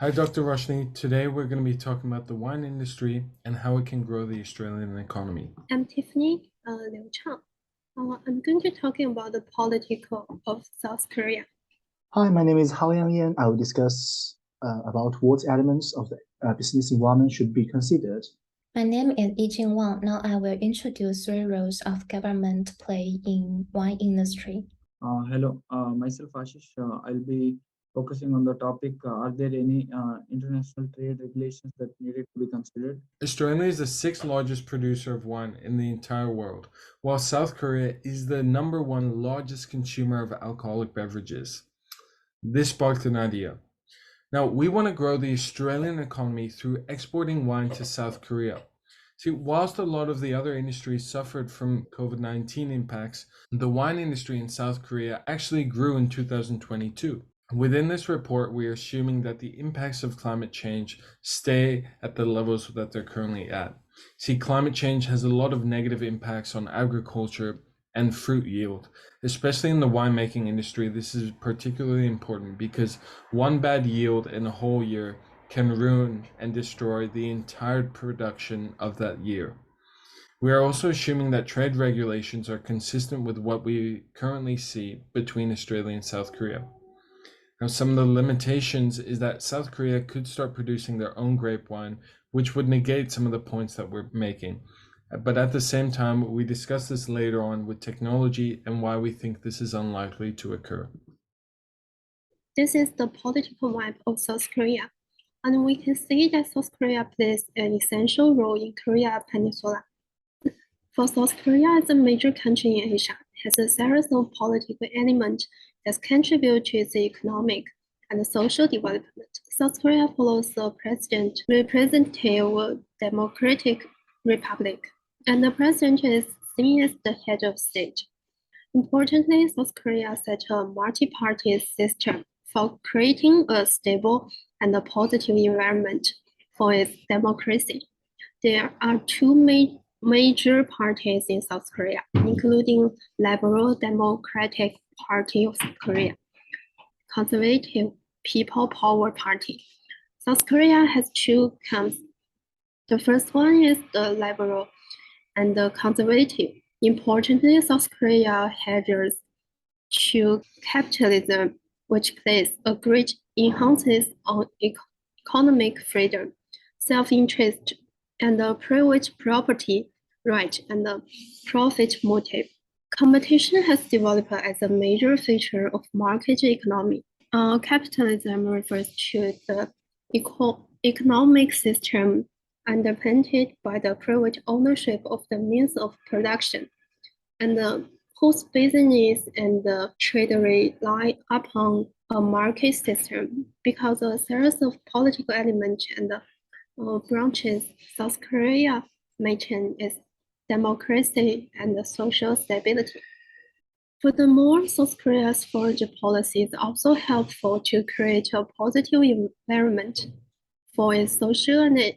Hi, Dr. Roshni. Today we're going to be talking about the wine industry and how it can grow the Australian economy. I'm Tiffany Liu Chang. I'm going to talking about the political of South Korea. Hi, my name is Hao Yang Yan. I will discuss about what elements of the business environment should be considered. My name is Yijing Wang. Now I will introduce three roles of government play in wine industry. Hello, myself Ashish. I'll be focusing on the topic. Are there any international trade regulations that needed to be considered? Australia is the sixth largest producer of wine in the entire world, while South Korea is the number one largest consumer of alcoholic beverages. This sparked an idea. Now, we want to grow the Australian economy through exporting wine to South Korea. See, whilst a lot of the other industries suffered from COVID-19 impacts, the wine industry in South Korea actually grew in 2022. Within this report, we are assuming that the impacts of climate change stay at the levels that they're currently at. See, climate change has a lot of negative impacts on agriculture and fruit yield. Especially in the winemaking industry, this is particularly important because one bad yield in a whole year can ruin and destroy the entire production of that year. We are also assuming that trade regulations are consistent with what we currently see between Australia and South Korea. Now, some of the limitations is that South Korea could start producing their own grape wine, which would negate some of the points that we're making. But at the same time, we discuss this later on with technology and why we think this is unlikely to occur. This is the political map of South Korea, and we can see that South Korea plays an essential role in Korea Peninsula. For South Korea as a major country in Asia, has a series of political elements that contribute to its economic and social development. South Korea follows a president representative democratic republic, and the president is seen as the head of state. Importantly, South Korea set a multi-party system for creating a stable and a positive environment for its democracy. There are two major parties in South Korea, including Liberal Democratic Party of South Korea, Conservative People Power Party. South Korea has two camps. The first one is the Liberal and the Conservative. Importantly, South Korea adheres to capitalism, which plays a great emphasis on economic freedom, self-interest, and the private property right and the profit motive. Competition has developed as a major feature of market economy. Capitalism refers to the economic system underpinned by the private ownership of the means of production, and whose business and the trade rely upon a market system. Because of a series of political elements and branches, South Korea maintains its democracy and social stability. Furthermore, South Korea's foreign policy is also helpful to create a positive environment for its social and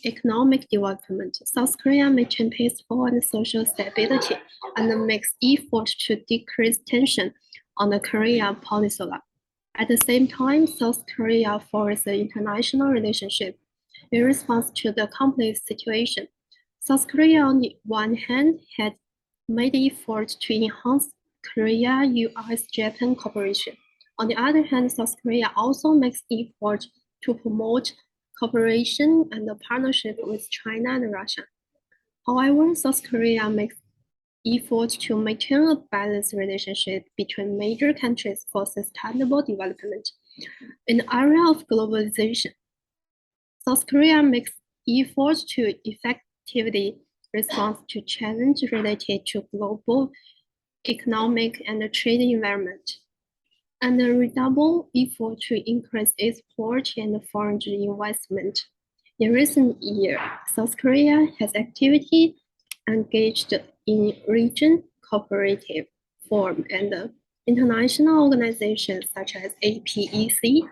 economic development. South Korea maintains peaceful and social stability and makes efforts to decrease tension on the Korean Peninsula. At the same time, South Korea forces an international relationship in response to the complex situation. South Korea, on the one hand, had made efforts to enhance Korea-US-Japan cooperation. On the other hand, South Korea also makes efforts to promote cooperation and partnership with China and Russia. However, South Korea makes efforts to maintain a balanced relationship between major countries for sustainable development. In the area of globalization, South Korea makes efforts to effectively respond to challenges related to global economic and trade environment, and redouble effort to increase export and foreign investment. In recent years, South Korea has actively engaged in region cooperative forum and international organizations such as APEC.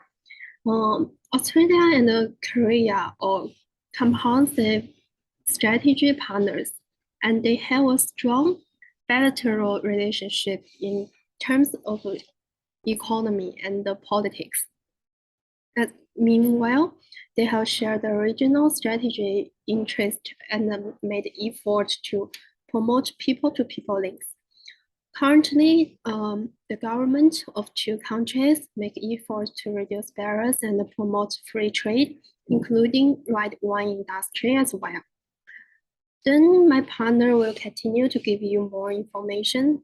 Australia and Korea are comprehensive strategic partners, and they have a strong bilateral relationship in terms of economy and politics. Meanwhile, they have shared the regional strategy interest and made effort to promote people-to-people links. Currently, the government of two countries make efforts to reduce barriers and promote free trade, including red wine industry as well. Then my partner will continue to give you more information.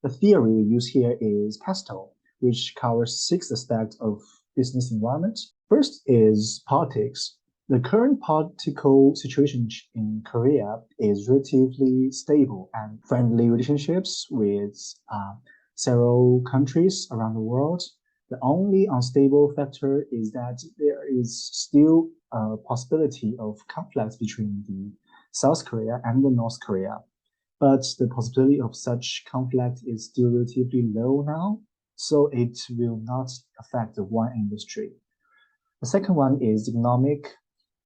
The theory we use here is PESTLE, which covers 6 aspects of business environment. First is politics. The current political situation in Korea is relatively stable and friendly relationships with several countries around the world. The only unstable factor is that there is still a possibility of conflicts between the South Korea and the North Korea. But the possibility of such conflict is still relatively low now, so it will not affect the wine industry. The second one is economic.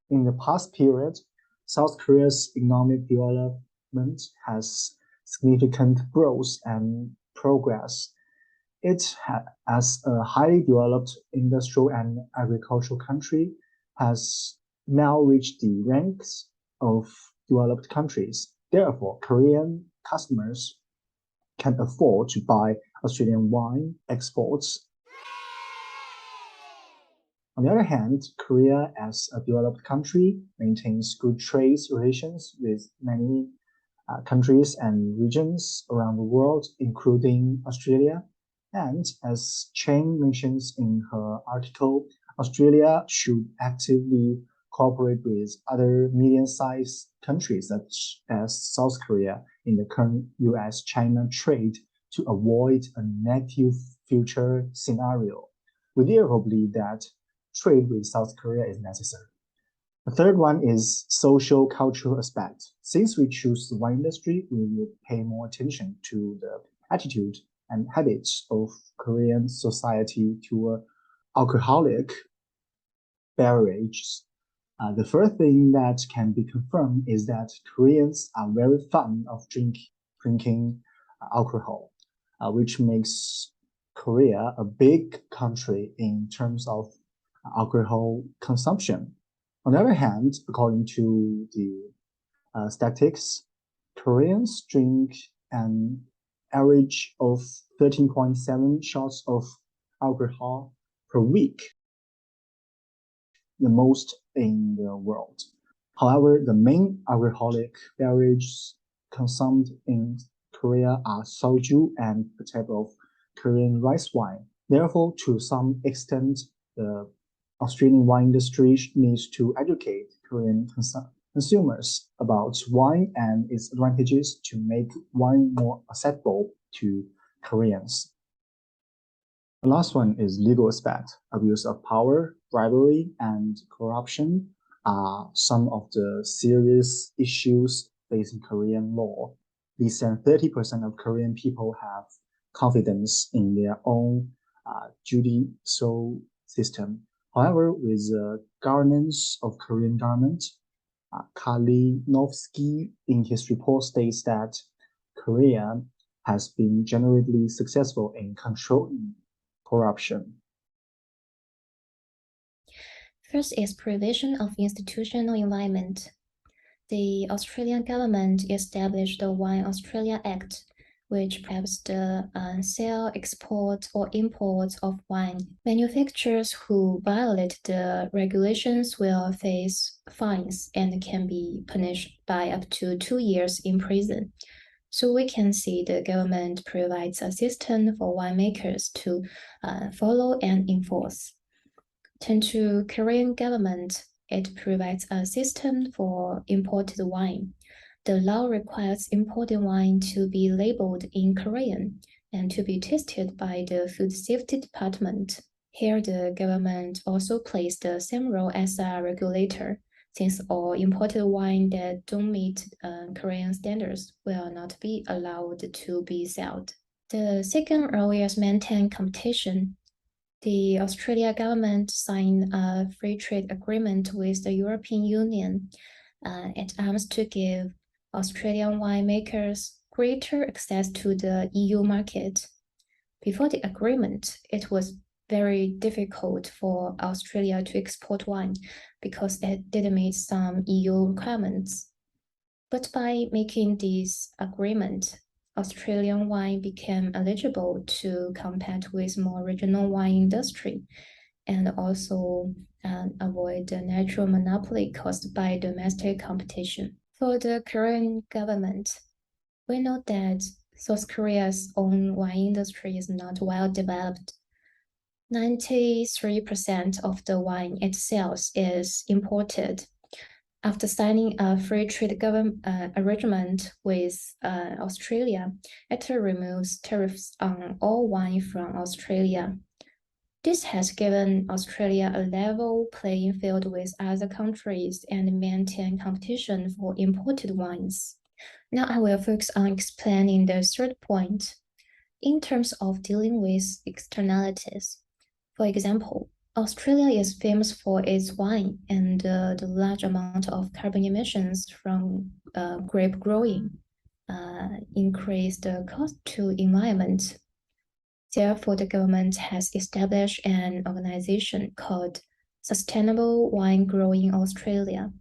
In the past period, South Korea's economic development has significant growth and progress. It, as a highly developed industrial and agricultural country, has now reached the ranks of developed countries. Therefore, Korean customers can afford to buy Australian wine exports. On the other hand, Korea, as a developed country, maintains good trade relations with many countries and regions around the world, including Australia. And as Chen mentions in her article, Australia should actively cooperate with other medium-sized countries such as South Korea in the current US-China trade to avoid a negative future scenario. We therefore believe that trade with South Korea is necessary. The third one is social cultural aspect. Since we choose the wine industry, we will pay more attention to the attitude and habits of Korean society toward alcoholic beverages. The first thing that can be confirmed is that Koreans are very fond of drinking alcohol, which makes Korea a big country in terms of alcohol consumption. On the other hand, according to the statistics, Koreans drink an average of 13.7 shots of alcohol per week, the most in the world. However, the main alcoholic beverages consumed in Korea are soju and a type of Korean rice wine. Therefore, to some extent, the Australian wine industry needs to educate Korean consumers about wine and its advantages to make wine more acceptable to Koreans. The last one is legal aspect. Abuse of power, bribery, and corruption are some of the serious issues facing Korean law. Less than 30% of Korean people have confidence in their own judicial system. However, with the governance of Korean government, Kalinowski in his report states that Korea has been generally successful in controlling corruption. First is provision of institutional environment. The Australian government established the Wine Australia Act, which prohibits the sale, export, or import of wine. Manufacturers who violate the regulations will face fines and can be punished by up to 2 years in prison. So we can see the government provides a system for winemakers to follow and enforce. Turn to Korean government, it provides a system for imported wine. The law requires imported wine to be labeled in Korean and to be tested by the Food Safety Department. Here, the government also plays the same role as a regulator, since all imported wine that don't meet Korean standards will not be allowed to be sold. The second role is maintain competition. The Australian government signed a free trade agreement with the European Union. It aims to give Australian winemakers greater access to the EU market. Before the agreement, it was very difficult for Australia to export wine because it didn't meet some EU requirements. But by making this agreement, Australian wine became eligible to compete with more regional wine industry and also avoid the natural monopoly caused by domestic competition. For the Korean government, we know that South Korea's own wine industry is not well developed. 93% of the wine it sells is imported. After signing a free trade arrangement with Australia, it removes tariffs on all wine from Australia. This has given Australia a level playing field with other countries and maintain competition for imported wines. Now I will focus on explaining the third point in terms of dealing with externalities. For example, Australia is famous for its wine and the large amount of carbon emissions from grape growing increase the cost to environment. Therefore, the government has established an organization called Sustainable Wine Growing Australia.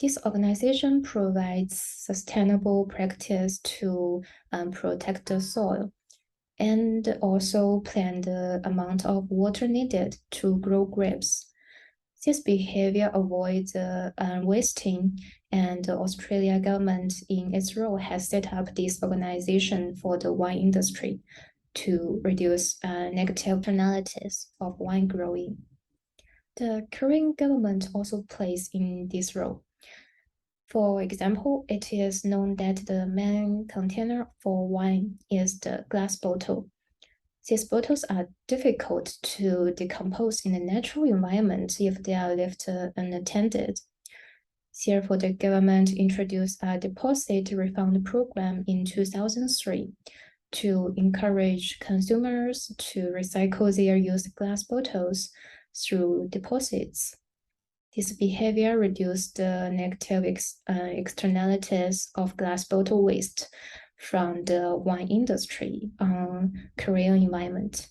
This organization provides sustainable practice to protect the soil and also plan the amount of water needed to grow grapes. This behavior avoids wasting, and the Australian government in its role has set up this organization for the wine industry to reduce negative externalities of wine growing. The Korean government also plays in this role. For example, it is known that the main container for wine is the glass bottle. These bottles are difficult to decompose in the natural environment if they are left unattended. Therefore, the government introduced a deposit refund program in 2003 to encourage consumers to recycle their used glass bottles through deposits. This behavior reduced the negative externalities of glass bottle waste from the wine industry on Korean environment.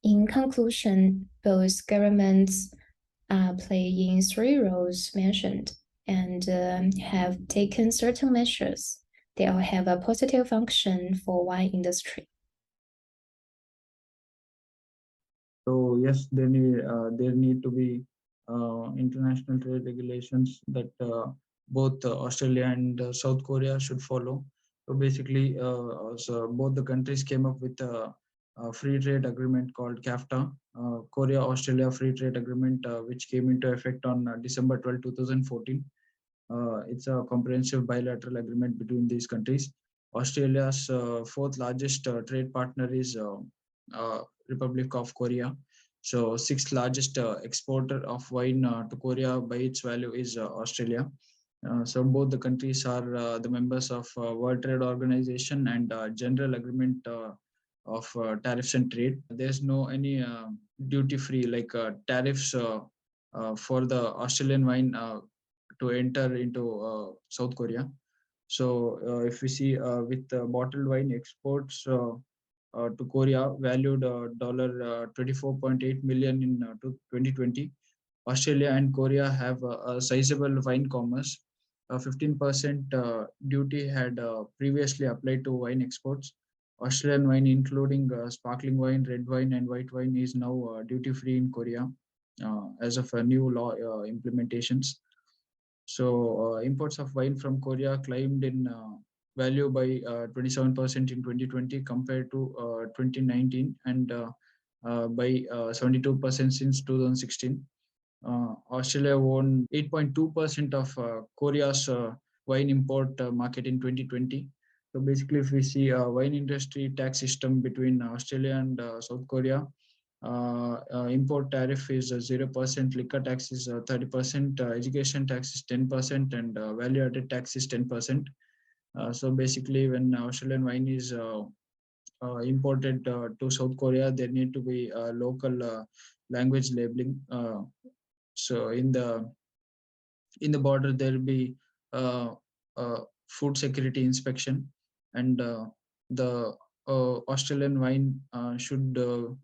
In conclusion, both governments are playing three roles mentioned and have taken certain measures. They all have a positive function for wine industry. So yes, there need to be international trade regulations that both Australia and South Korea should follow. So basically, so both the countries came up with a free trade agreement called CAFTA, Korea-Australia Free Trade Agreement, which came into effect on December 12, 2014. It's a comprehensive bilateral agreement between these countries. Australia's fourth largest trade partner is Republic of Korea. So sixth largest exporter of wine to Korea by its value is Australia. So both the countries are the members of World Trade Organization and General Agreement of Tariffs and Trade. There's no any duty free like tariffs for the Australian wine to enter into South Korea. So if we see with bottled wine exports to Korea valued $24.8 million in 2020. Australia and Korea have a sizable wine commerce. 15% duty had previously applied to wine exports. Australian wine, including sparkling wine, red wine, and white wine, is now duty free in Korea as of a new law implementations. So imports of wine from Korea climbed in value by 27% in 2020 compared to 2019 and by 72% since 2016. Australia won 8.2% of Korea's wine import market in 2020. So basically, if we see a wine industry tax system between Australia and South Korea, import tariff is 0%, liquor tax is 30%, education tax is 10%, and value added tax is 10%. So basically, when Australian wine is imported to South Korea, there need to be local language labeling. So in the border, there will be food security inspection, and the Australian wine should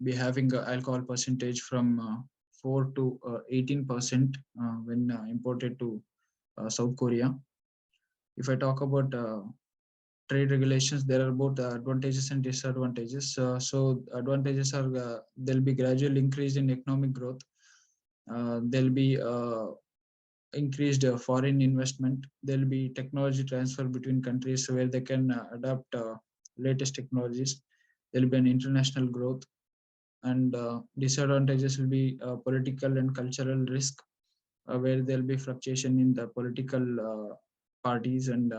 be having an alcohol percentage from 4 to 18% when imported to South Korea. If I talk about trade regulations, there are both advantages and disadvantages. So advantages are there'll be gradual increase in economic growth. There'll be increased foreign investment. There'll be technology transfer between countries where they can adapt latest technologies. There'll be an international growth, and disadvantages will be political and cultural risk, where there'll be fluctuation in the political parties and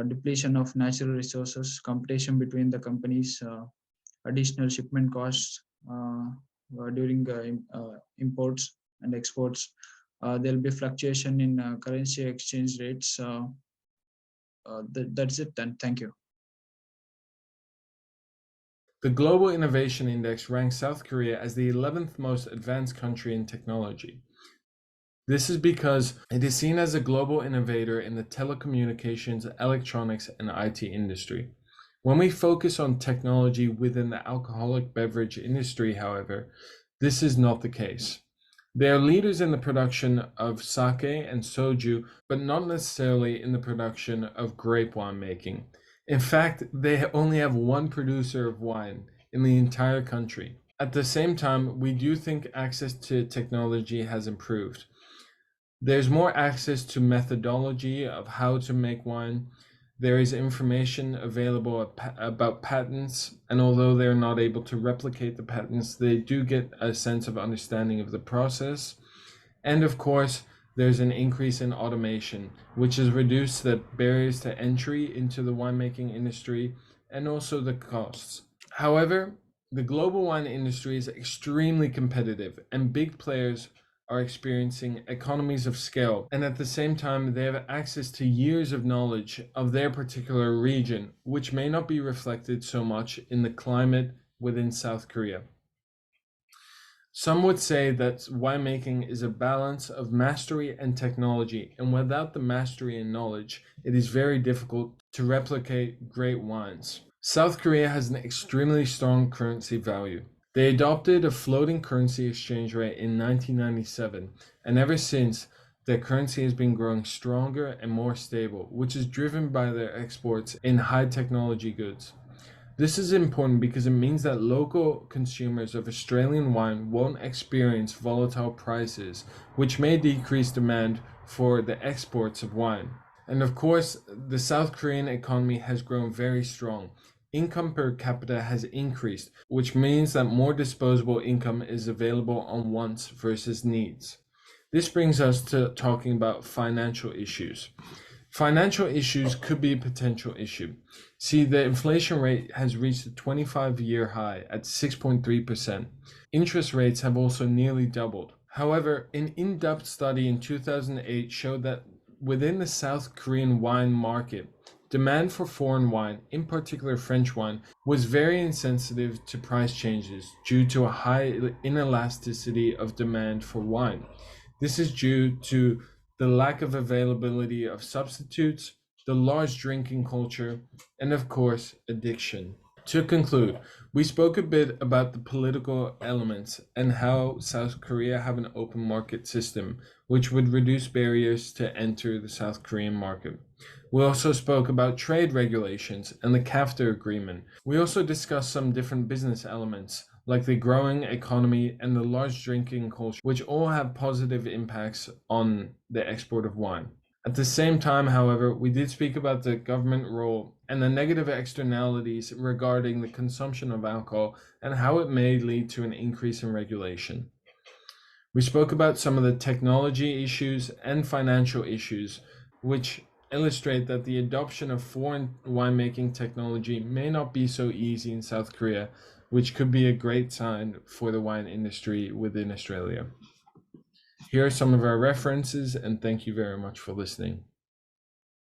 depletion of natural resources, competition between the companies, additional shipment costs during imports and exports. There'll be fluctuation in currency exchange rates. That's it, and thank you. The Global Innovation Index ranks South Korea as the 11th most advanced country in technology. This is because it is seen as a global innovator in the telecommunications, electronics, and IT industry. When we focus on technology within the alcoholic beverage industry, however, this is not the case. They are leaders in the production of sake and soju, but not necessarily in the production of grape wine making. In fact, they only have one producer of wine in the entire country. At the same time, we do think access to technology has improved. There's more access to methodology of how to make wine. There is information available about patents, and although they're not able to replicate the patents, they do get a sense of understanding of the process. And of course, there's an increase in automation, which has reduced the barriers to entry into the winemaking industry and also the costs. However, the global wine industry is extremely competitive, and big players are experiencing economies of scale, and at the same time they have access to years of knowledge of their particular region, which may not be reflected so much in the climate within South Korea. Some would say that winemaking is a balance of mastery and technology, and without the mastery and knowledge, it is very difficult to replicate great wines. South Korea has an extremely strong currency value. They adopted a floating currency exchange rate in 1997, and ever since, their currency has been growing stronger and more stable, which is driven by their exports in high technology goods. This is important because it means that local consumers of Australian wine won't experience volatile prices, which may decrease demand for the exports of wine. And of course, the South Korean economy has grown very strong. Income per capita has increased, which means that more disposable income is available on wants versus needs. This brings us to talking about financial issues. Financial issues could be a potential issue. See, the inflation rate has reached a 25-year high at 6.3%. Interest rates have also nearly doubled. However, an in-depth study in 2008 showed that within the South Korean wine market, demand for foreign wine, in particular French wine, was very insensitive to price changes due to a high inelasticity of demand for wine. This is due to the lack of availability of substitutes, the large drinking culture, and of course, addiction. To conclude, we spoke a bit about the political elements and how South Korea have an open market system, which would reduce barriers to enter the South Korean market. We also spoke about trade regulations and the CAFTA agreement. We also discussed some different business elements, like the growing economy and the large drinking culture, which all have positive impacts on the export of wine. At the same time, however, we did speak about the government role and the negative externalities regarding the consumption of alcohol and how it may lead to an increase in regulation. We spoke about some of the technology issues and financial issues, which illustrate that the adoption of foreign winemaking technology may not be so easy in South Korea, which could be a great sign for the wine industry within Australia. Here are some of our references, and thank you very much for listening.